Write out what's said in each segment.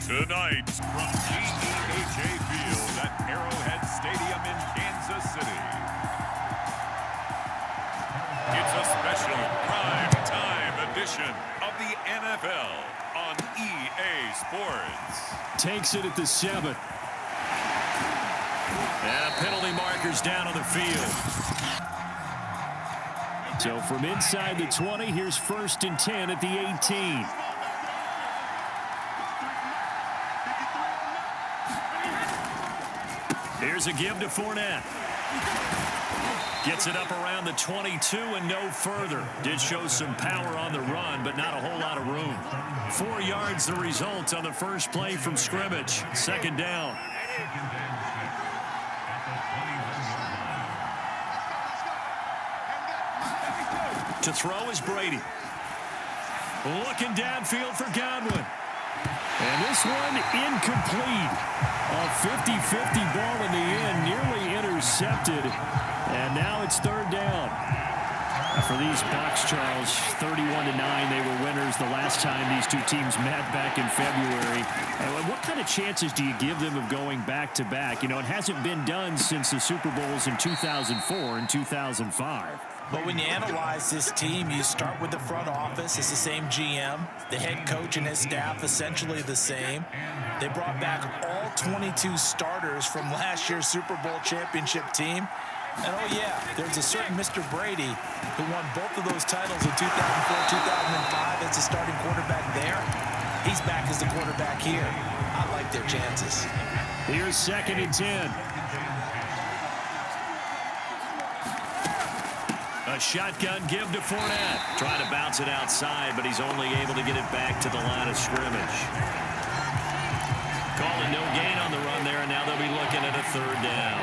Tonight, from GEHA Field at Arrowhead Stadium in Kansas City, it's a special prime time edition of the NFL on EA Sports. Takes it at the 7. And penalty markers down on the field. So from inside the 20, here's 1st and 10 at the 18. Here's a give to Fournette. Gets it up around the 22 and no further. Did show some power on the run, but not a whole lot of room. 4 yards the result on the first play from scrimmage. 2nd down. To throw is Brady. Looking downfield for Godwin. And this one incomplete. A 50-50 ball in the end, nearly intercepted. And now it's 3rd down. For these Bucs, Charles, 31-9, they were winners the last time these two teams met back in February. What kind of chances do you give them of going back-to-back? You know, it hasn't been done since the Super Bowls in 2004 and 2005. But when you analyze this team, you start with the front office. It's the same GM. The head coach and his staff essentially the same. They brought back all 22 starters from last year's Super Bowl championship team. And, oh, yeah, there's a certain Mr. Brady who won both of those titles in 2004, 2005 as the starting quarterback there. He's back as the quarterback here. I like their chances. Here's 2nd and 10. A shotgun give to Fournette. Trying to bounce it outside, but he's only able to get it back to the line of scrimmage. Calling no gain on the run there, and now they'll be looking at a 3rd down.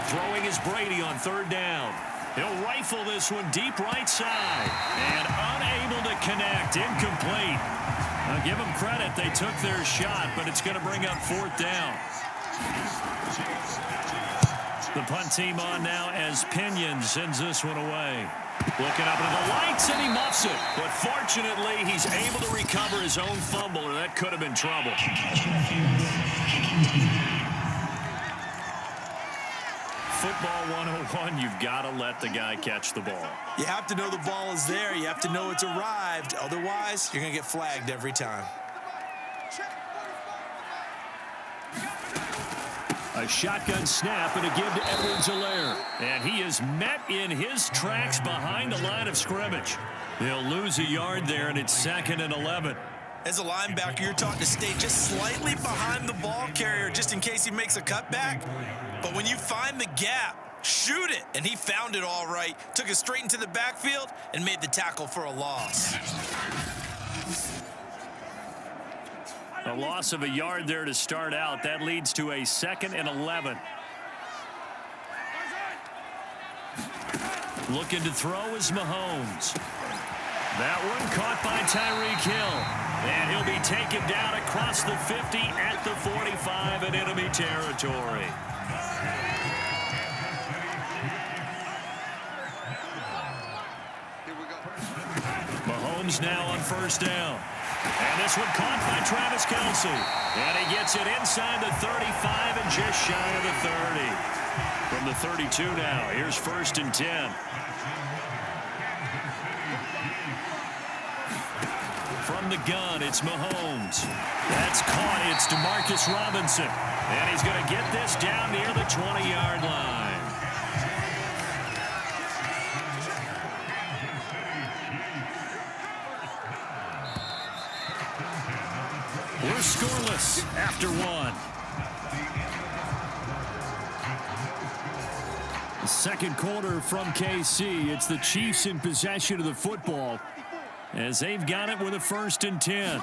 Throwing is Brady on 3rd down. He'll rifle this one deep right side. And unable to connect. Incomplete. I'll give them credit. They took their shot, but it's going to bring up 4th down. The punt team on now as Pinion sends this one away. Looking up into the lights, and he muffs it. But fortunately, he's able to recover his own fumble, or that could have been trouble. Football 101, you've got to let the guy catch the ball. You have to know the ball is there. You have to know it's arrived. Otherwise, you're going to get flagged every time. A shotgun snap and a give to Edwards-Helaire. And he is met in his tracks behind the line of scrimmage. They'll lose a yard there, and it's 2nd and 11. As a linebacker, you're taught to stay just slightly behind the ball carrier just in case he makes a cutback. But when you find the gap, shoot it. And he found it all right. Took it straight into the backfield and made the tackle for a loss. A loss of a yard there to start out. That leads to a 2nd and 11. Looking to throw is Mahomes. That one caught by Tyreek Hill. And he'll be taken down across the 50 at the 45 in enemy territory. Mahomes now on 1st down. And this one caught by Travis Kelce. And he gets it inside the 35 and just shy of the 30. From the 32 now, here's 1st and 10. From the gun, it's Mahomes. That's caught. It's Demarcus Robinson. And he's going to get this down near the 20-yard line. We're scoreless after 1. The 2nd quarter from KC. It's the Chiefs in possession of the football as they've got it with a 1st and 10.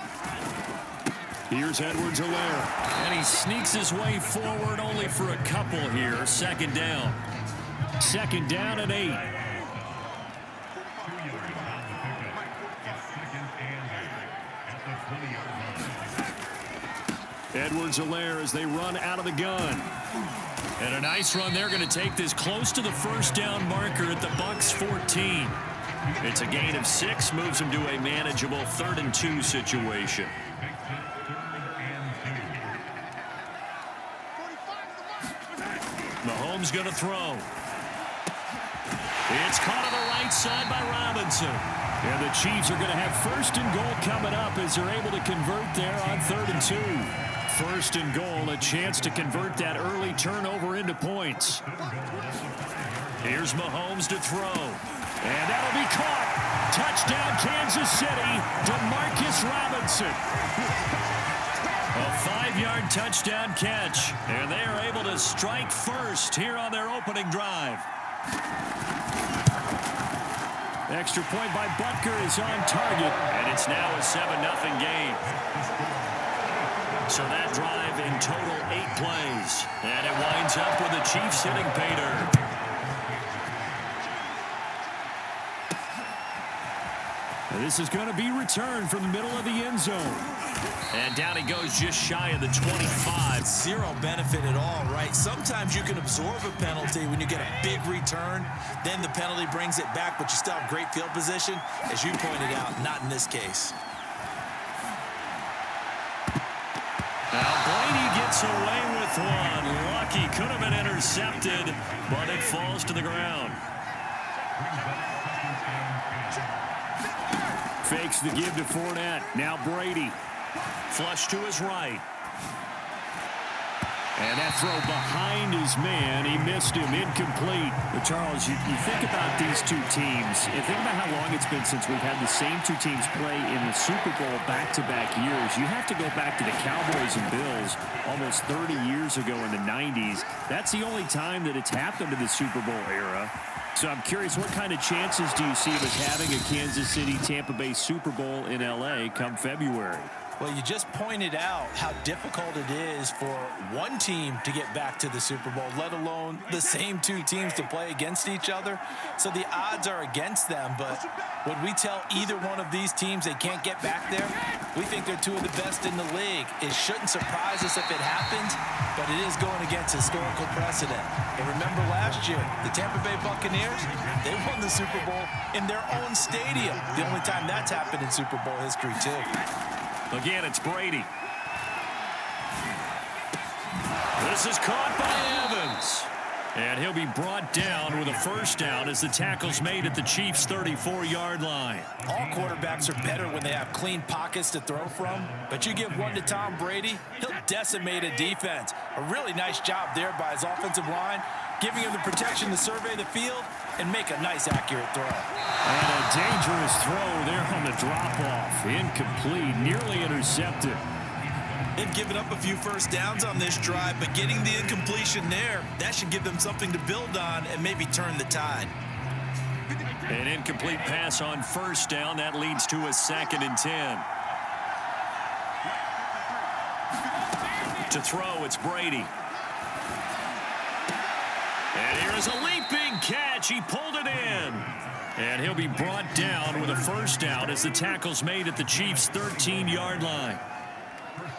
Here's Edwards-Helaire. And he sneaks his way forward only for a couple here. 2nd down. 2nd down and 8. Edwards-Helaire as they run out of the gun. And a nice run. They're going to take this close to the 1st down marker at the Bucs 14. It's a gain of 6, moves them to a manageable 3rd and 2 situation. Mahomes going to throw. It's caught on the right side by Robinson. And the Chiefs are going to have 1st and goal coming up as they're able to convert there on 3rd and 2. 1st and goal, a chance to convert that early turnover into points. Here's Mahomes to throw. And that'll be caught. Touchdown, Kansas City, DeMarcus Robinson. A 5-yard touchdown catch. And they are able to strike first here on their opening drive. Extra point by Butker is on target. And it's now a 7-0 game. So that drive in total 8 plays. And it winds up with the Chiefs hitting pay dirt. This is going to be returned from the middle of the end zone. And down he goes just shy of the 25. Zero benefit at all, right? Sometimes you can absorb a penalty when you get a big return. Then the penalty brings it back, but you still have great field position. As you pointed out, not in this case. Now Brady gets away with one. Lucky, could have been intercepted, but it falls to the ground. Fakes the give to Fournette. Now Brady. Flush to his right. And that throw behind his man. He missed him. Incomplete. But Charles, you think about these two teams, and think about how long it's been since we've had the same two teams play in the Super Bowl back-to-back years. You have to go back to the Cowboys and Bills almost 30 years ago in the 90s. That's the only time that it's happened in the Super Bowl era. So I'm curious, what kind of chances do you see of us having a Kansas City-Tampa Bay Super Bowl in L.A. come February? Well, you just pointed out how difficult it is for one team to get back to the Super Bowl, let alone the same two teams to play against each other. So the odds are against them, but would we tell either one of these teams they can't get back there? We think they're two of the best in the league. It shouldn't surprise us if it happens, but it is going against historical precedent. And remember last year, the Tampa Bay Buccaneers, they won the Super Bowl in their own stadium. The only time that's happened in Super Bowl history, too. Again, it's Brady. This is caught by Evans. And he'll be brought down with a first down as the tackle's made at the Chiefs' 34-yard line. All quarterbacks are better when they have clean pockets to throw from. But you give one to Tom Brady, he'll decimate a defense. A really nice job there by his offensive line, giving him the protection to survey the field and make a nice, accurate throw. And a dangerous throw there on the drop-off. Incomplete, nearly intercepted. They've given up a few first downs on this drive, but getting the incompletion there, that should give them something to build on and maybe turn the tide. An incomplete pass on first down. That leads to a 2nd and 10. To throw, it's Brady. And here is a leaping catch. He pulled it in. And he'll be brought down with a first down as the tackle's made at the Chiefs' 13-yard line.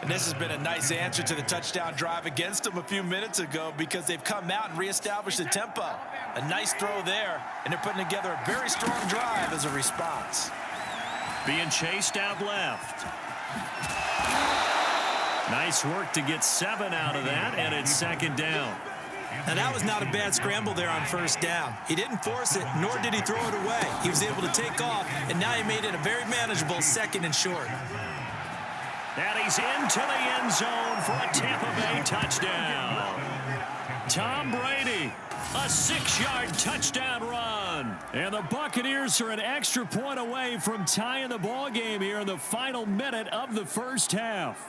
And this has been a nice answer to the touchdown drive against them a few minutes ago because they've come out and reestablished the tempo. A nice throw there, and they're putting together a very strong drive as a response. Being chased out left. Nice work to get 7 out of that, and it's 2nd down. Now, that was not a bad scramble there on first down. He didn't force it, nor did he throw it away. He was able to take off, and now he made it a very manageable 2nd and short. And he's into the end zone for a Tampa Bay touchdown. Tom Brady, a 6-yard touchdown run. And the Buccaneers are an extra point away from tying the ball game here in the final minute of the first half.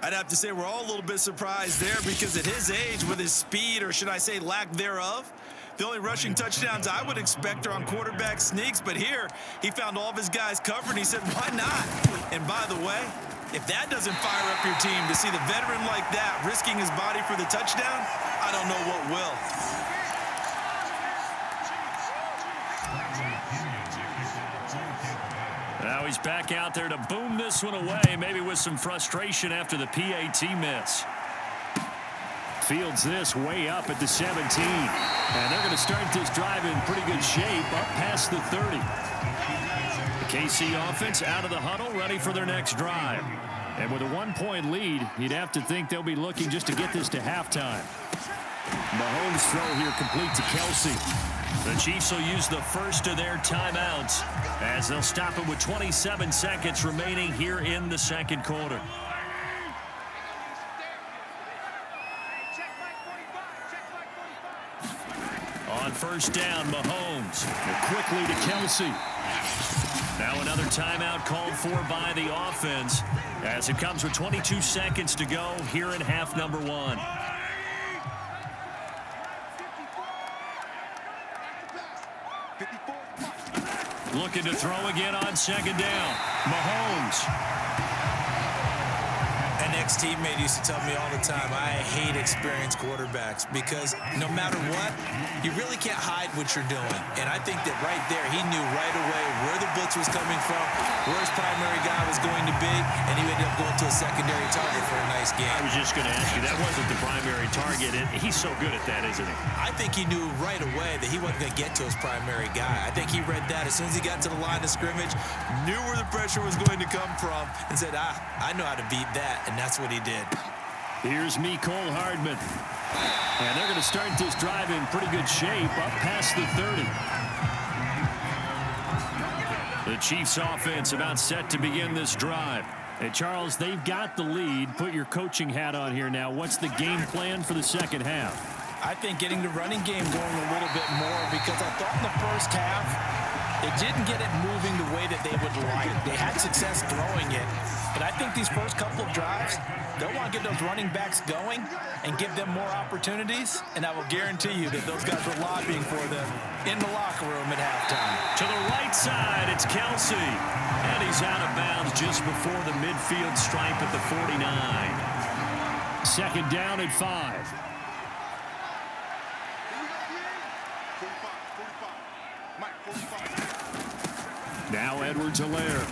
I'd have to say we're all a little bit surprised there because at his age, with his speed, or should I say lack thereof, the only rushing touchdowns I would expect are on quarterback sneaks, but here he found all of his guys covered and he said, why not? And by the way, if that doesn't fire up your team to see the veteran like that risking his body for the touchdown, I don't know what will. Now he's back out there to boom this one away, maybe with some frustration after the PAT miss. fields this way up at the 17. And they're going to start this drive in pretty good shape up past the 30. The KC offense out of the huddle, ready for their next drive. And with a 1-point lead, you'd have to think they'll be looking just to get this to halftime. Mahomes' throw here complete to Kelsey. The Chiefs will use the first of their timeouts as they'll stop it with 27 seconds remaining here in the second quarter. On first down, Mahomes quickly to Kelsey. Now another timeout called for by the offense as it comes with 22 seconds to go here in half number 1. Looking to throw again on second down. Mahomes. An ex-teammate used to tell me all the time, I hate experienced quarterbacks because no matter what, you really can't hide what you're doing. And I think that right there, he knew right away where the blitz was coming from, where his primary guy was going to be, and he ended up going to a secondary target for a nice game. I was just going to ask you, that wasn't the primary target, and he's so good at that, isn't he? I think he knew right away that he wasn't going to get to his primary guy. I think he read that as soon as he got to the line of scrimmage, knew where the pressure was going to come from, and said, I know how to beat that, and that's what he did. Here's Mecole Hardman. And they're going to start this drive in pretty good shape up past the 30. The Chiefs offense about set to begin this drive. Hey, Charles, they've got the lead. Put your coaching hat on here now. What's the game plan for the second half? I think getting the running game going a little bit more because I thought in the first half it didn't get it moving the way that they would like. They had success throwing it, but I think these first couple of drives, they'll want to get those running backs going and give them more opportunities, and I will guarantee you that those guys were lobbying for them in the locker room at halftime. To the right side, it's Kelsey, and he's out of bounds just before the midfield stripe at the 49. Second down at 5. Now Edwards-Helaire.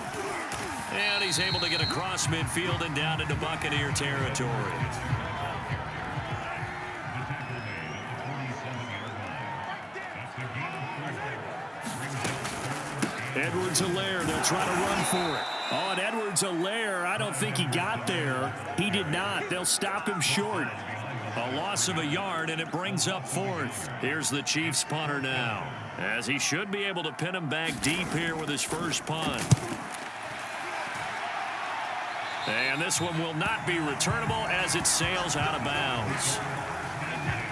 And he's able to get across midfield and down into Buccaneer territory. Edwards-Helaire, they'll try to run for it. Oh, and Edwards-Helaire, I don't think he got there. He did not. They'll stop him short. A loss of a yard, and it brings up 4th. Here's the Chiefs punter now, as he should be able to pin him back deep here with his first punt. And this one will not be returnable as it sails out of bounds.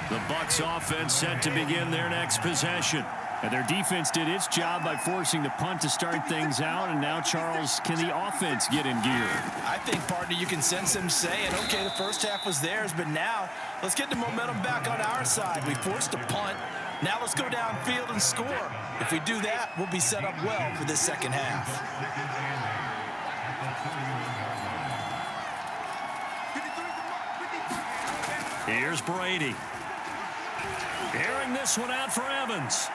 The Bucs offense set to begin their next possession. And their defense did its job by forcing the punt to start things out. And now, Charles, can the offense get in gear? I think, partner, you can sense them saying, okay, the first half was theirs, but now let's get the momentum back on our side. We forced a punt. Now let's go downfield and score. If we do that, we'll be set up well for this second half. Here's Brady. Airing this one out for Evans.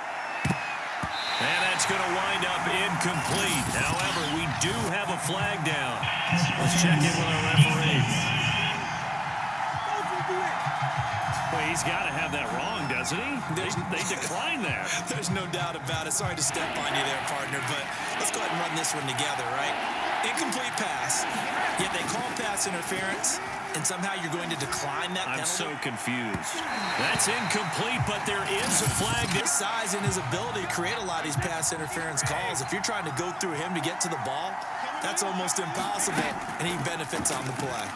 And that's going to wind up incomplete. However, we do have a flag down. Let's check in with our referee. Well, he's got to have that wrong, doesn't he? They declined that. There's no doubt about it. Sorry to step on you there, partner, but let's go ahead and run this one together, right? Incomplete pass, yet they call pass interference, and somehow you're going to decline that penalty? I'm so confused. That's incomplete, but there is a flag. His size and his ability to create a lot of these pass interference calls. If you're trying to go through him to get to the ball, that's almost impossible, and he benefits on the play.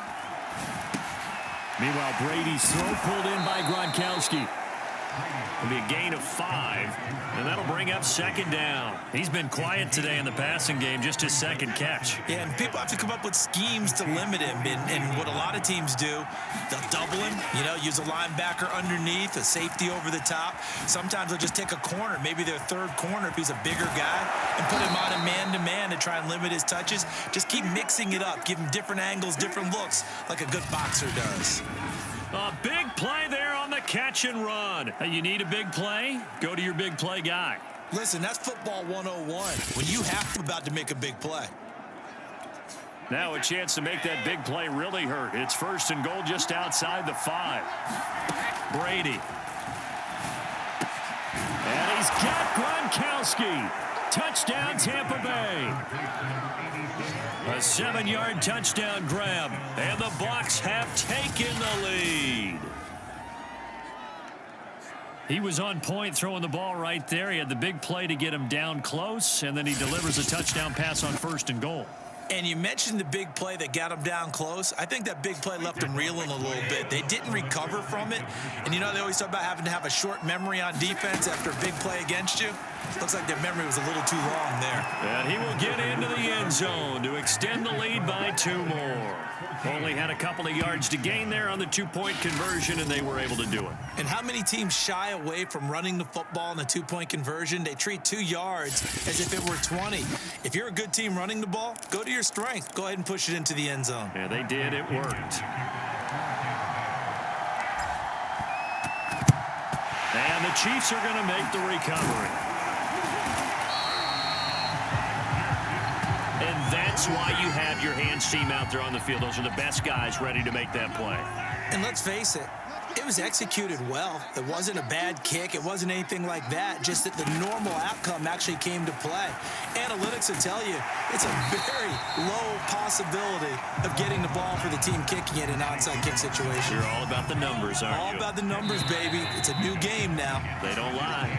Meanwhile, Brady's throw pulled in by Gronkowski. It'll be a gain of 5, and that'll bring up second down. He's been quiet today in the passing game, just his second catch. Yeah, and people have to come up with schemes to limit him, and what a lot of teams do, they'll double him, use a linebacker underneath, a safety over the top. Sometimes they'll just take a corner, maybe their third corner if he's a bigger guy, and put him on a man-to-man to try and limit his touches. Just keep mixing it up, give him different angles, different looks, like a good boxer does. A big play there on the catch and run. You need a big play? Go to your big play guy. Listen, that's football 101. When you have to about to make a big play. Now a chance to make that big play really hurt. It's 1st and goal just outside the 5. Brady. And he's got Gronkowski. Touchdown, Tampa Bay. A 7-yard touchdown grab, and the Bucs have taken the lead. He was on point throwing the ball right there. He had the big play to get him down close, and then he delivers a touchdown pass on 1st and goal. And you mentioned the big play that got him down close. I think that big play left him reeling a little bit. They didn't recover from it. And, you know, they always talk about having to have a short memory on defense after a big play against you. Looks like their memory was a little too long there. And he will get into the end zone to extend the lead by 2 more. Only had a couple of yards to gain there on the 2-point conversion, and they were able to do it. And how many teams shy away from running the football in the 2-point conversion? They treat 2 yards as if it were 20. If you're a good team running the ball, go to your strength. Go ahead and push it into the end zone. Yeah, they did. It worked. And the Chiefs are going to make the recovery. And that's why you have your hands team out there on the field. Those are the best guys ready to make that play. And let's face it, it was executed well. It wasn't a bad kick. It wasn't anything like that. Just that the normal outcome actually came to play. Analytics will tell you it's a very low possibility of getting the ball for the team kicking it in an onside kick situation. You're all about the numbers, aren't you? All about the numbers, baby. It's a new game now. They don't lie.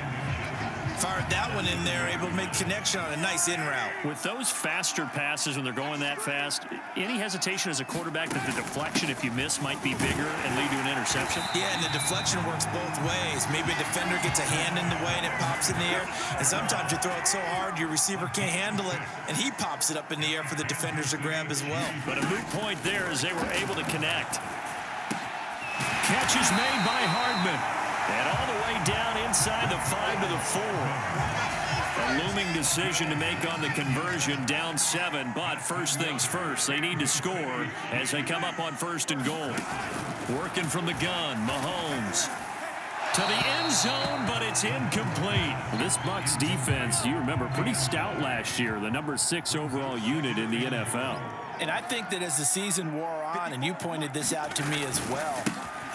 Fired that one in there, able to make connection on a nice in route. With those faster passes when they're going that fast, any hesitation as a quarterback that the deflection, if you miss, might be bigger and lead to an interception? Yeah, and the deflection works both ways. Maybe a defender gets a hand in the way and it pops in the air. And sometimes you throw it so hard your receiver can't handle it, and he pops it up in the air for the defenders to grab as well. But a moot point there as they were able to connect. Catch is made by Hardman. And all the way down inside the 5 to the 4. A looming decision to make on the conversion, down 7. But first things first, they need to score as they come up on 1st and goal. Working from the gun, Mahomes. To the end zone, but it's incomplete. This Bucs defense, you remember, pretty stout last year. The number 6 overall unit in the NFL. And I think that as the season wore on, and you pointed this out to me as well,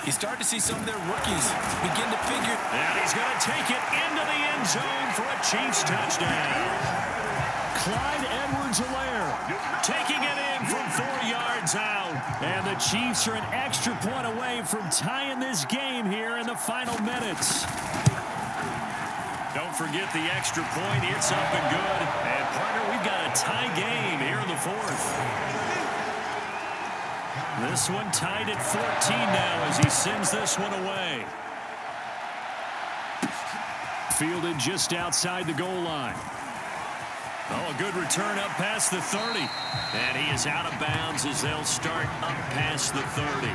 you start to see some of their rookies begin to figure. And he's going to take it into the end zone for a Chiefs touchdown. Clyde Edwards-Helaire taking it in from 4 yards out. And the Chiefs are an extra point away from tying this game here in the final minutes. Don't forget the extra point. It's up and good. And, partner, we've got a tie game here in the 4th. This one tied at 14 now as he sends this one away. Fielded just outside the goal line. Oh, a good return up past the 30. And he is out of bounds as they'll start up past the 30.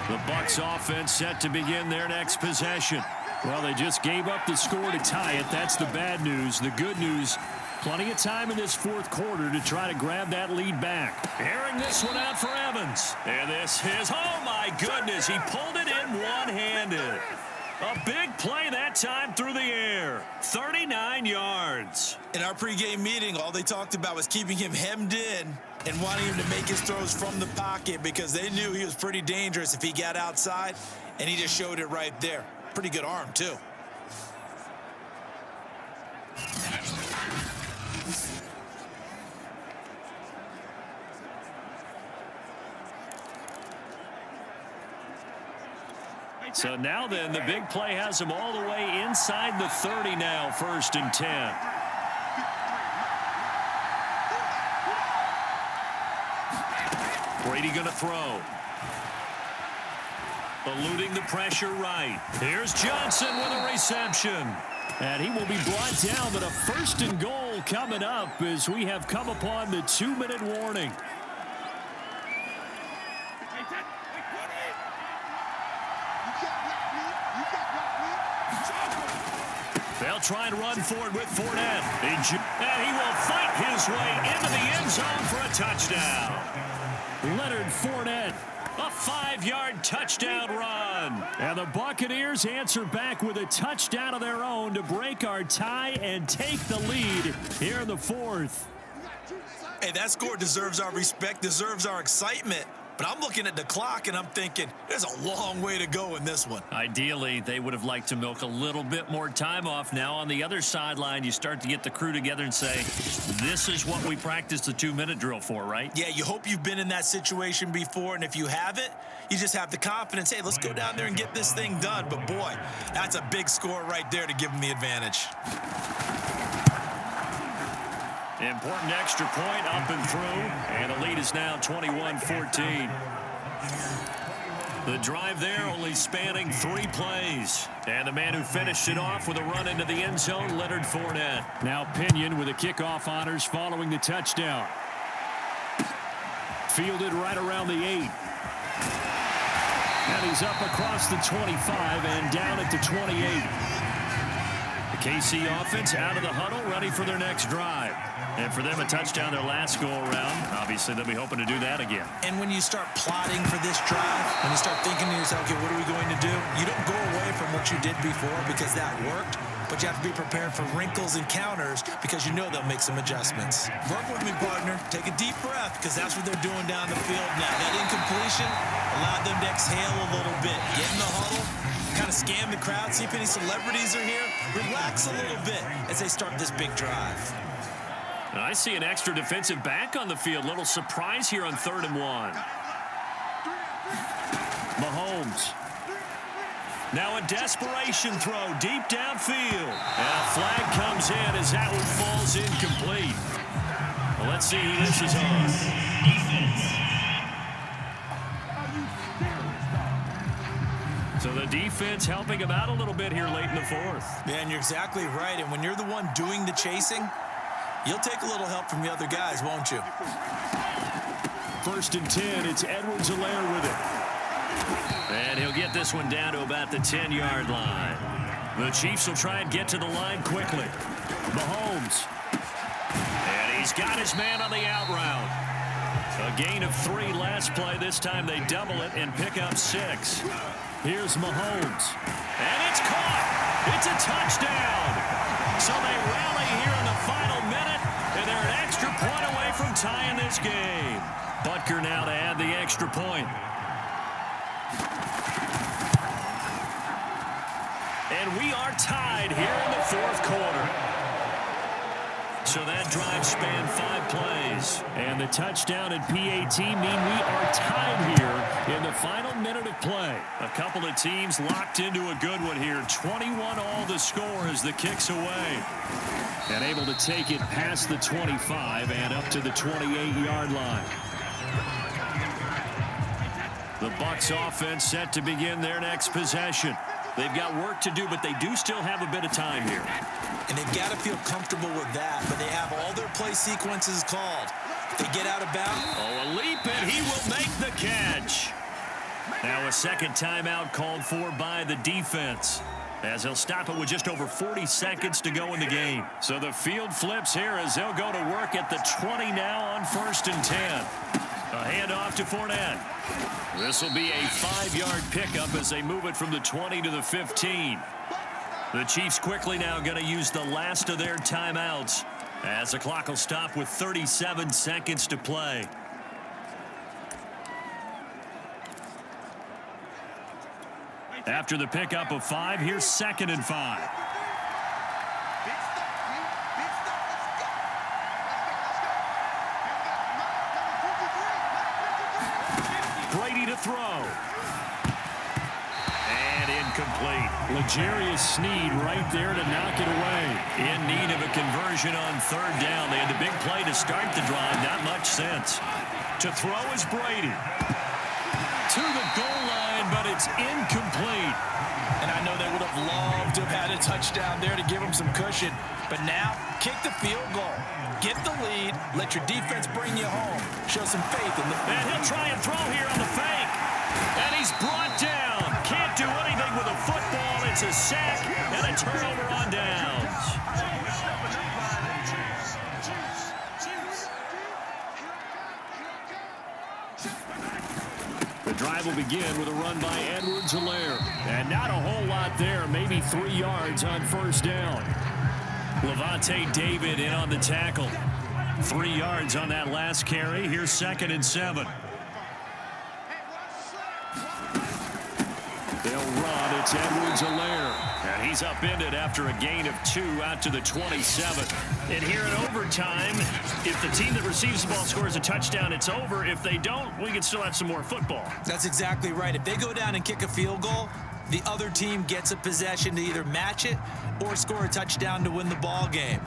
The Bucs offense set to begin their next possession. Well, they just gave up the score to tie it. That's the bad news. The good news, plenty of time in this 4th quarter to try to grab that lead back. Airing this one out for Evans. And this is, oh my goodness, he pulled it in one-handed. A big play that time through the air. 39 yards. In our pregame meeting, all they talked about was keeping him hemmed in and wanting him to make his throws from the pocket because they knew he was pretty dangerous if he got outside, and he just showed it right there. Pretty good arm, too. So now then, the big play has him all the way inside the 30 now, 1st and 10. Brady going to throw. Eluding the pressure right. Here's Johnson with a reception. And he will be brought down, but a 1st and goal coming up as we have come upon the 2-minute warning. They'll try and run forward with Fournette. And he will fight his way into the end zone for a touchdown. Leonard Fournette, a 5-yard touchdown run. And the Buccaneers answer back with a touchdown of their own to break our tie and take the lead here in the 4th. Hey, that score deserves our respect, deserves our excitement. But I'm looking at the clock, and I'm thinking, there's a long way to go in this one. Ideally, they would have liked to milk a little bit more time off. Now, on the other sideline, you start to get the crew together and say, this is what we practiced the 2-minute drill for, right? Yeah, you hope you've been in that situation before, and if you haven't, you just have the confidence, hey, let's go down there and get this thing done. But, boy, that's a big score right there to give them the advantage. Important extra point up and through, and the lead is now 21-14. The drive there only spanning 3 plays. And the man who finished it off with a run into the end zone, Leonard Fournette. Now Pinion with the kickoff honors following the touchdown. Fielded right around the 8. And he's up across the 25 and down at the 28. The KC offense out of the huddle, ready for their next drive. And for them, a touchdown their last go-around. Obviously, they'll be hoping to do that again. And when you start plotting for this drive, when you start thinking to yourself, okay, what are we going to do? You don't go away from what you did before because that worked, but you have to be prepared for wrinkles and counters because you know they'll make some adjustments. Work with me, partner. Take a deep breath because that's what they're doing down the field now. That incompletion allowed them to exhale a little bit. Get in the huddle, kind of scan the crowd, see if any celebrities are here. Relax a little bit as they start this big drive. And I see an extra defensive back on the field. Little surprise here on 3rd and 1. Mahomes. Now a desperation throw deep downfield. And a flag comes in as that one falls incomplete. Well, let's see who this is on. So the defense helping him out a little bit here late in the 4th. Yeah, and you're exactly right. And when you're the one doing the chasing, you'll take a little help from the other guys, won't you? 1st and 10, it's Edwards-Helaire with it. And he'll get this one down to about the 10-yard line. The Chiefs will try and get to the line quickly. Mahomes. And he's got his man on the out route. A gain of 3 last play. This time they double it and pick up 6. Here's Mahomes. And it's caught. It's a touchdown. So they rally here in the final minute, and they're an extra point away from tying this game. Butker now to add the extra point. And we are tied here in the 4th quarter. So that drive spanned 5 plays. And the touchdown and PAT mean we are tied here in the final minute of play. A couple of teams locked into a good one here. 21 all to score as the kick's away. And able to take it past the 25 and up to the 28-yard line. The Bucs offense set to begin their next possession. They've got work to do, but they do still have a bit of time here. And they've got to feel comfortable with that, but they have all their play sequences called. They get out of bounds. Oh, a leap, and he will make the catch. Now a second timeout called for by the defense, as they'll stop it with just over 40 seconds to go in the game. So the field flips here as they'll go to work at the 20 now on 1st and 10. A handoff to Fournette. This will be a 5-yard pickup as they move it from the 20 to the 15. The Chiefs quickly now going to use the last of their timeouts as the clock will stop with 37 seconds to play. After the pickup of 5, here's 2nd and 5. Brady to throw. And incomplete. L'Jarius Sneed right there to knock it away. In need of a conversion on 3rd down. They had the big play to start the drive. Not much sense. To throw is Brady. To the goal line, but it's incomplete. And I know they would have loved to have had a touchdown there to give them some cushion. But now, kick the field goal. Get the lead. Let your defense bring you home. Show some faith in the... And he'll try and throw here on the fake. And he's brought down. Can't do anything with a football. It's a sack and a turnover on downs. The drive will begin with a run by Edwards-Helaire. And not a whole lot there. Maybe 3 yards on 1st down. Levante David in on the tackle. 3 yards on that last carry. Here's 2nd and 7. They'll run. It's Edwards-Helaire. And he's upended after a gain of 2 out to the 27. And here in overtime, if the team that receives the ball scores a touchdown, it's over. If they don't, we can still have some more football. That's exactly right. If they go down and kick a field goal, the other team gets a possession to either match it or score a touchdown to win the ball game.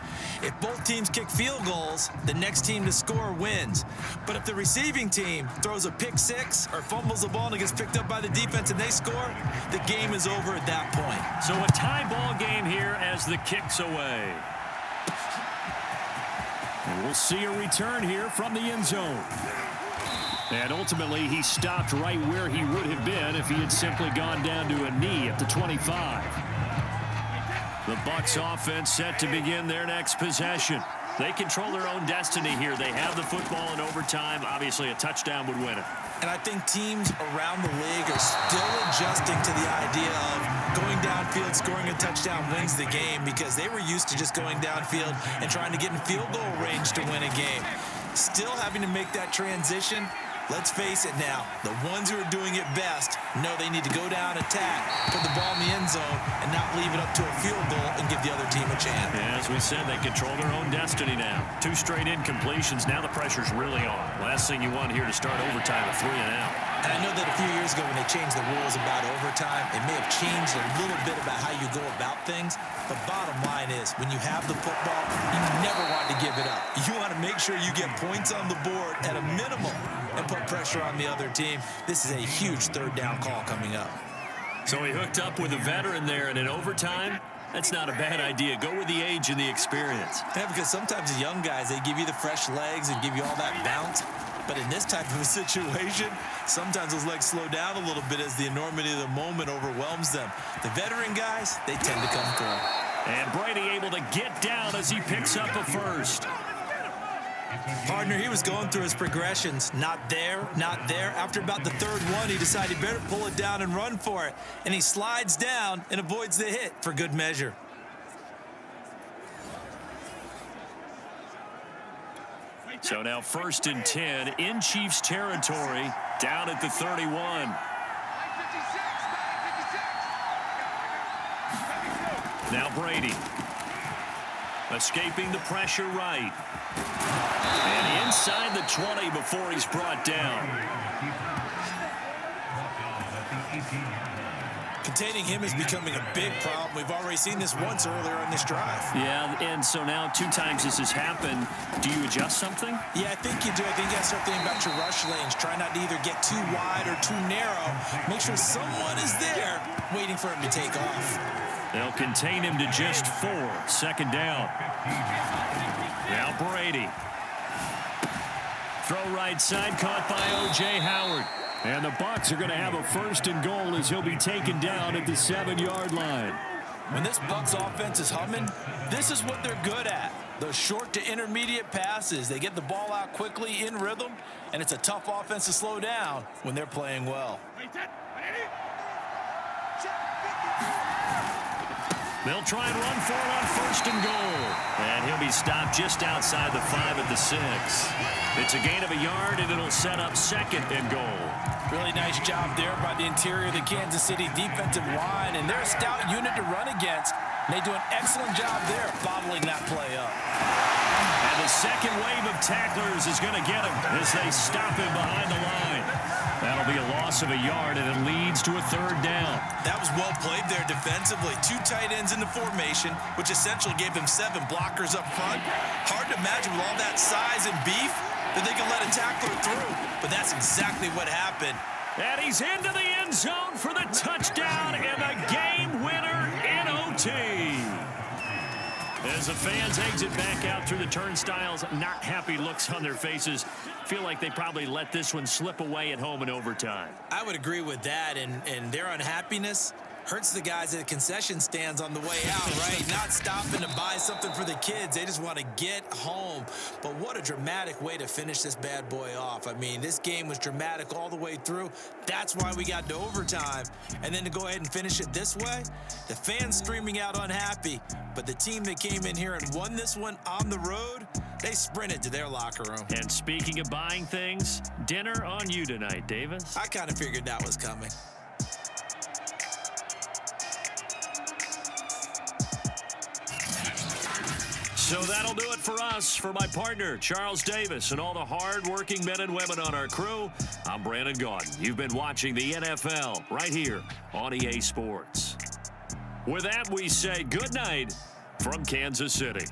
If both teams kick field goals, the next team to score wins. But if the receiving team throws a pick six or fumbles the ball and it gets picked up by the defense and they score, the game is over at that point. So a tie ball game here as the kick's away. And we'll see a return here from the end zone. And ultimately, he stopped right where he would have been if he had simply gone down to a knee at the 25. The Bucs offense set to begin their next possession. They control their own destiny here. They have the football in overtime. Obviously, a touchdown would win it. And I think teams around the league are still adjusting to the idea of going downfield, scoring a touchdown wins the game, because they were used to just going downfield and trying to get in field goal range to win a game. Still having to make that transition. Let's face it now, the ones who are doing it best know they need to go down, attack, put the ball in the end zone, and not leave it up to a field goal and give the other team a chance. Yeah, as we said, they control their own destiny now. 2 straight incompletions. Now the pressure's really on. Last thing you want here to start overtime, a 3 and out. And I know that a few years ago when they changed the rules about overtime, it may have changed a little bit about how you go about things. But bottom line is, when you have the football, you never want to give it up. You want to make sure you get points on the board at a minimum and put pressure on the other team. This is a huge 3rd down call coming up. So he hooked up with a veteran there, and in overtime, that's not a bad idea. Go with the age and the experience. Yeah, because sometimes the young guys, they give you the fresh legs and give you all that bounce. But in this type of a situation, sometimes those legs slow down a little bit as the enormity of the moment overwhelms them. The veteran guys, they tend to come through. And Brady able to get down as he picks up a first. Partner, he was going through his progressions. Not there, not there. After about the 3rd one, he decided he better pull it down and run for it. And he slides down and avoids the hit for good measure. So now 1st and 10 in Chiefs territory, down at the 31. Now Brady. Escaping the pressure right. And inside the 20 before he's brought down. Containing him is becoming a big problem. We've already seen this once earlier in this drive. Yeah, and so now 2 times this has happened. Do you adjust something? Yeah, I think you do. I think you got to start thinking about your rush lanes. Try not to either get too wide or too narrow. Make sure someone is there waiting for him to take off. They'll contain him to just 4. 2nd down. Now Brady. Throw right side, caught by O.J. Howard. And the Bucs are going to have a 1st and goal as he'll be taken down at the 7-yard line. When this Bucs offense is humming, this is what they're good at. Those short to intermediate passes. They get the ball out quickly in rhythm, and it's a tough offense to slow down when they're playing well. They'll try and run for it on 1st and goal. And he'll be stopped just outside the 5 at the 6. It's a gain of a yard, and it'll set up 2nd and goal. Really nice job there by the interior of the Kansas City defensive line, and they're a stout unit to run against. And they do an excellent job there bottling that play up. And the 2nd wave of tacklers is going to get him as they stop him behind the line. That'll be a loss of a yard, and it leads to a 3rd down. That was well played there defensively. 2 tight ends in the formation, which essentially gave them 7 blockers up front. Hard to imagine with all that size and beef that they could let a tackler through, but that's exactly what happened. And he's into the end zone for the touchdown and the game winner in OT. As the fans exit back out through the turnstiles, not happy looks on their faces. Feel like they probably let this one slip away at home in overtime. I would agree with that, and their unhappiness, Hurts the guys at the concession stands on the way out, right? Not stopping to buy something for the kids. They just want to get home. But what a dramatic way to finish this bad boy off. I mean, this game was dramatic all the way through. That's why we got to overtime. And then to go ahead and finish it this way, the fans streaming out unhappy. But the team that came in here and won this one on the road, they sprinted to their locker room. And speaking of buying things, dinner on you tonight, Davis. I kind of figured that was coming. So that'll do it for us. For my partner, Charles Davis, and all the hard-working men and women on our crew, I'm Brandon Gaudin. You've been watching the NFL right here on EA Sports. With that, we say good night from Kansas City.